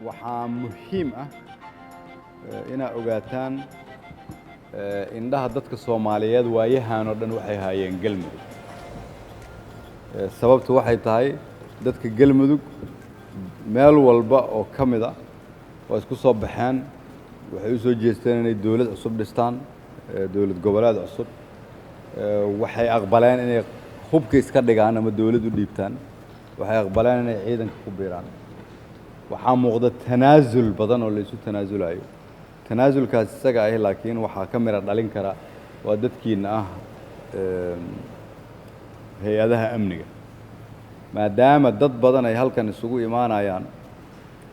waxaa muhiim ah inaa ogaataan indhaha dadka Soomaaliyeed waayahan oo dhan waxay haayeen galmudug sababtu waxay tahay dadka galmudug meel walba oo kamid ah waa isku soo baxeen waxay u soo jeesteen inay dawlad cusub dhistaan dawlad goboleed cusub waxay aqbaleen inay hubka iska dhigaan ama dawlad u dhiibtaan waxay aqbaleen inay ciidanka ku biiraan waxaa muuqda tanaasul badan oo la isu tanaasulayo tanaasulkaas isaga ah laakiin waxaa ka mira dhalin kara waa dadkiina ah hay'adaha amniga maadaama dad badan ay halkan isugu imaanayaan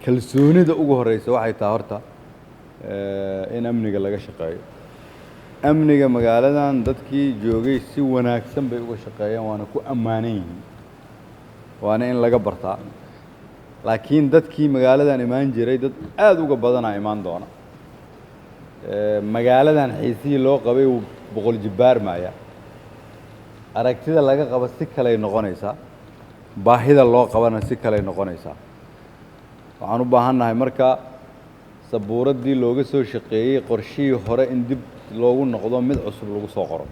kalsoonida ugu horeysa waxay tahay horta in amniga laga shaqeeyo amniga magaaladan dadkii joogay si wanaagsan bay uga shaqeeyeen waana ku ammaanan yihiin waana in laga bartaa laakiin dadkii magaaladan imaan jiray dad aad uga badanaa imaan doona magaaladan xiisihii loo qabay boqol jibbaar maaya aragtida laga qabo si kale ay noqonaysaa baahida loo qabana si kale ay noqonaysaa waxaan u baahannahay marka sabuuraddii looga soo shaqeeyey qorshihii hore in dib loogu noqdo mid cusub lagu soo qoro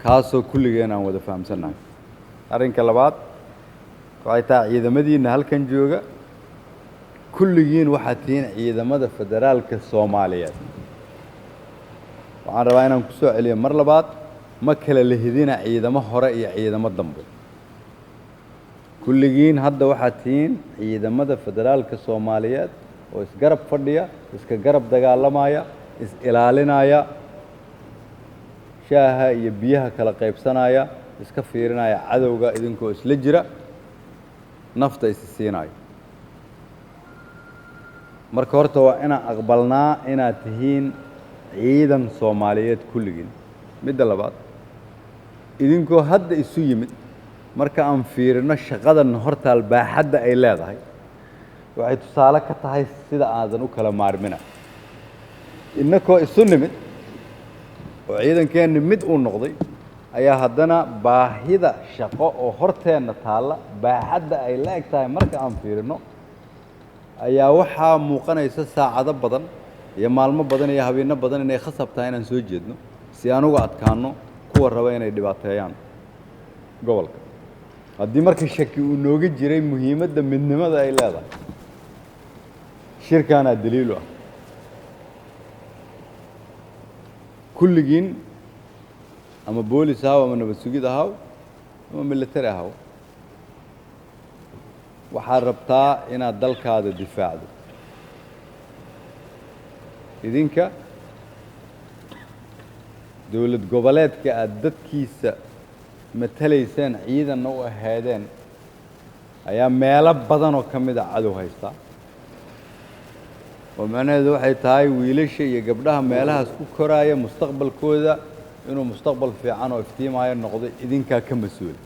kaasoo kulligeen aan wada fahamsannahay arrinka labaad waxay tahay ciidamadiina halkan jooga kulligiin waxaad tihiin ciidamada federaalka Soomaaliyeed waxaan rabaa inaan ku soo celiyo mar labaad ma kala lehidina ciidamo hore iyo ciidamo dambe kulligiin hadda waxaad tihiin ciidamada federaalka Soomaaliyeed oo isgarab fadhiya iska garab dagaalamaya is ilaalinaya shaaha iyo biyaha kala qaybsanaya iska fiirinaya cadowga idinkoo isla jira nafta is siinayo marka horta waa inaan aqbalnaa inaad tihiin ciidan Soomaaliyeed kulligiin midda labaad idinkoo hadda isu yimid marka aan fiirino shaqadan hortaal baaxadda ay leedahay waxay tusaale ka tahay sida aadan u kala maarmina innakoo isu nimid oo ciidankeenni mid uu noqday ayaa haddana baahida shaqo oo horteenna taalla baaxadda ay la eg tahay marka aan fiirino ayaa waxaa muuqanaysa saacado badan iyo maalmo badan iyo habeenno badan inay khasab tahay inaan soo jeedno si aan uga adkaanno kuwa raba inay dhibaateeyaan gobolka haddii marka shaki uu nooga jiray muhiimadda midnimada ay leedahay shirkaanaa daliilu ah kulligiin ama boolis ahaw ama nabad sugid ahaw ama military ahaw waxaad rabtaa inaad dalkaada difaacdo idinka dawlad goboleedka aad dadkiisa matalayseen ciidanna u ahaydeen ayaa meelo badan oo ka mid ah cadow haystaa oo macnaheedu waxay tahay wiilasha iyo gabdhaha meelahaas ku koraaya mustaqbalkooda inuu mustaqbal fiican oo iftiimaayo noqdo idinkaa ka mas'uul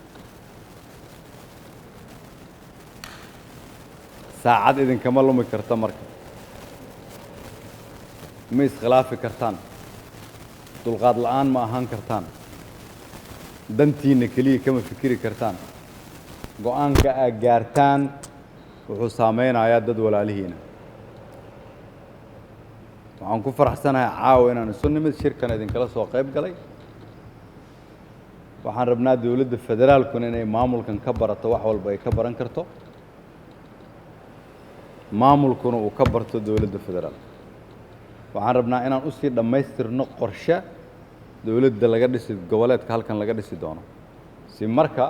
saacad idinkama lumi karta marka ma iskhilaafi kartaan dulqaad la'aan ma ahaan kartaan dantiina keliya kama fikiri kartaan go'aanka aad gaartaan wuxuu saameynayaa dad walaalihiina waxaan ku faraxsanahay caawa inaan isu nimid shirkan idinkala soo qayb galay waxaan rabnaa dawladda federaalkuna inay maamulkan ka barato wax walba ay ka baran karto maamulkuna uu ka barto dawladda federaal waxaan rabnaa inaan u sii dhammaystirno qorshe dawladda laga dhisi goboleedka halkan laga dhisi doono si marka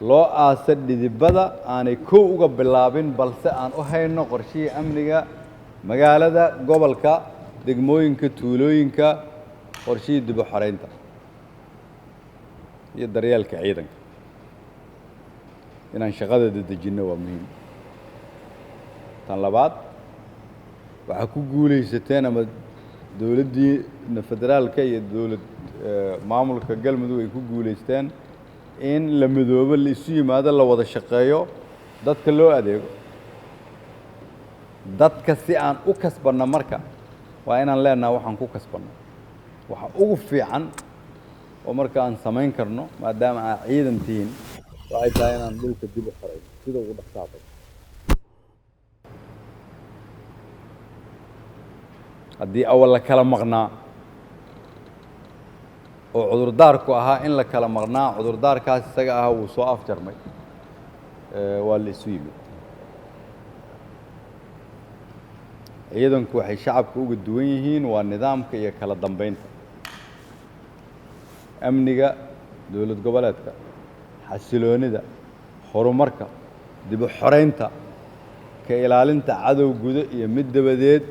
loo aasa dhidibada aanay kow uga bilaabin balse aan u hayno qorshihii amniga magaalada gobolka degmooyinka tuulooyinka qorshihii dib u xareynta iyo daryeelka ciidanka inaan shaqada dedejinno waa muhiim tan labaad waxaa ku guulaysateen ama dawladdiina federaalka iyo dawlad maamulka galmudug ay ku guulaysteen in la midoobo la isu yimaado la wada shaqeeyo dadka loo adeego dadka si aan u kasbanno marka waa inaan leenahay waxaan ku kasbanno waxa ugu fiican oo marka aan samayn karno maadaama aan ciidan tihiin waxay tahay inaan dhulka dib u xoreyno sida ugu dhaqsaaqay haddii awal la kala maqnaa oo cudurdaarku ahaa in la kala maqnaa cudurdaarkaas isaga ahaa wuu soo afjarmay waa la isu yimid ciidanku waxay shacabka uga duwan yihiin waa nidaamka iyo kala dambeynta amniga dowlad goboleedka xasiloonida horumarka dib u xoreynta ka ilaalinta cadow gudo iyo mid dabadeed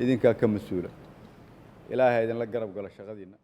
idinkaa ka mas-uula ilaahay idinla garab galo shaqadiinna